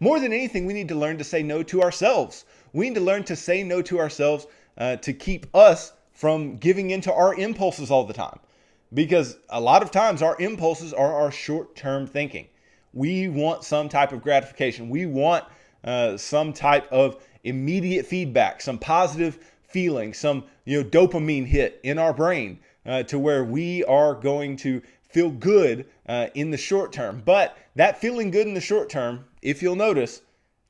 more than anything, we need to learn to say no to ourselves. We need to learn to say no to ourselves to keep us from giving into our impulses all the time. Because a lot of times our impulses are our short-term thinking. We want some type of gratification. We want some type of immediate feedback, some positive feeling, some dopamine hit in our brain to where we are going to feel good in the short term. But that feeling good in the short term, if you'll notice,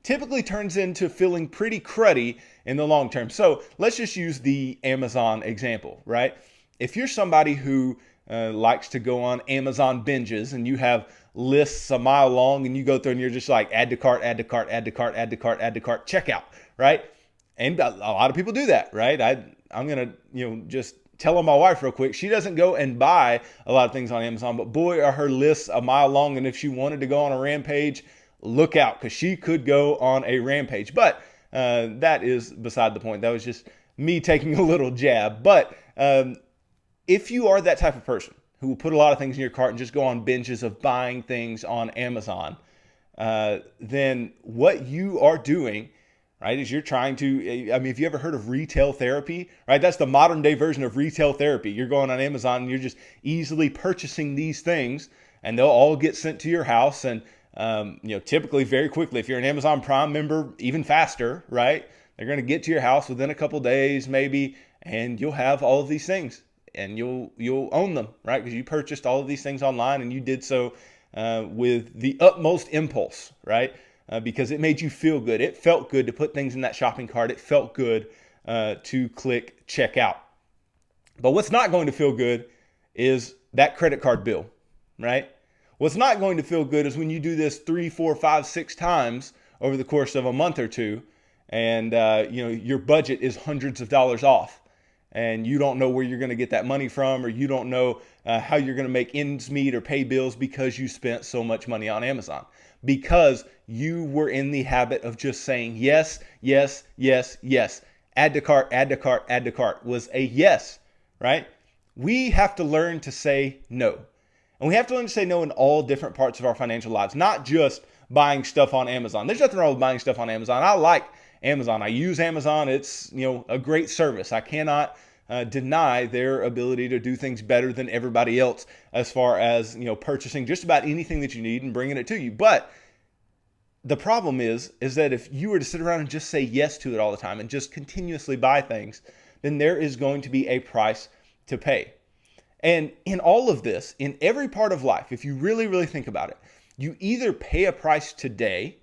typically turns into feeling pretty cruddy in the long term. So let's just use the Amazon example, right? If you're somebody who likes to go on Amazon binges and you have lists a mile long and you go through and you're just like add to cart, add to cart, add to cart, add to cart, add to cart, checkout, right? And a lot of people do that, right? I'm going to, just tell my wife real quick. She doesn't go and buy a lot of things on Amazon, but boy, are her lists a mile long. And if she wanted to go on a rampage, look out, because she could go on a rampage. But that is beside the point. That was just me taking a little jab. But if you are that type of person who will put a lot of things in your cart and just go on binges of buying things on Amazon, then what you are doing, right, is you're trying to, if you ever heard of retail therapy, right, that's the modern day version of retail therapy. You're going on Amazon and you're just easily purchasing these things and they'll all get sent to your house. And, typically very quickly, if you're an Amazon Prime member, even faster, right, they're going to get to your house within a couple days maybe, and you'll have all of these things. And you'll own them, right? Because you purchased all of these things online and you did so with the utmost impulse, right? Because it made you feel good. It felt good to put things in that shopping cart. It felt good to click checkout. But what's not going to feel good is that credit card bill, right? What's not going to feel good is when you do this 3, 4, 5, 6 times over the course of a month or two, and your budget is hundreds of dollars off. And you don't know where you're going to get that money from, or you don't know how you're going to make ends meet or pay bills because you spent so much money on Amazon. Because you were in the habit of just saying yes, yes, yes, yes. Add to cart, add to cart, add to cart was a yes, right? We have to learn to say no. And we have to learn to say no in all different parts of our financial lives, not just buying stuff on Amazon. There's nothing wrong with buying stuff on Amazon. I like Amazon. I use Amazon. It's, a great service. I cannot deny their ability to do things better than everybody else as far as, purchasing just about anything that you need and bringing it to you. But the problem is that if you were to sit around and just say yes to it all the time and just continuously buy things, then there is going to be a price to pay. And in all of this, in every part of life, if you really, really think about it, you either pay a price today,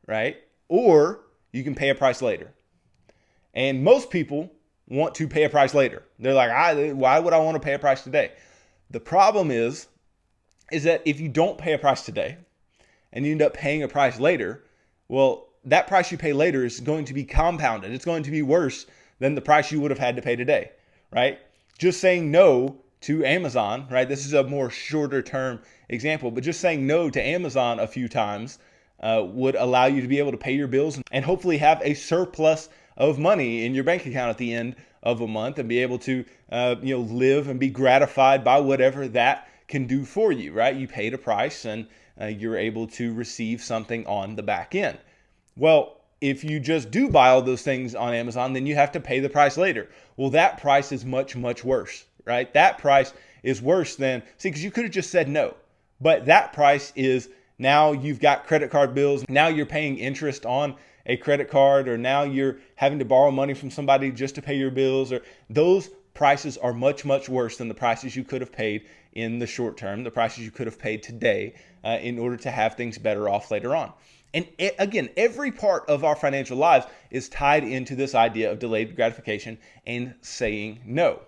right? Or you can pay a price later. And most people want to pay a price later. They're like, why would I want to pay a price today? The problem is that if you don't pay a price today and you end up paying a price later, well, that price you pay later is going to be compounded. It's going to be worse than the price you would have had to pay today, right? Just saying no to Amazon, right? This is a more shorter term example, but just saying no to Amazon a few times would allow you to be able to pay your bills and hopefully have a surplus of money in your bank account at the end of a month and be able to, live and be gratified by whatever that can do for you, right? You paid a price and you're able to receive something on the back end. Well, if you just do buy all those things on Amazon, then you have to pay the price later. Well, that price is much, much worse, right? That price is worse than, because you could have just said no, but that price is now you've got credit card bills. Now you're paying interest on a credit card, or now you're having to borrow money from somebody just to pay your bills, or those prices are much, much worse than the prices you could have paid in the short term, the prices you could have paid today in order to have things better off later on. And again, every part of our financial lives is tied into this idea of delayed gratification and saying no.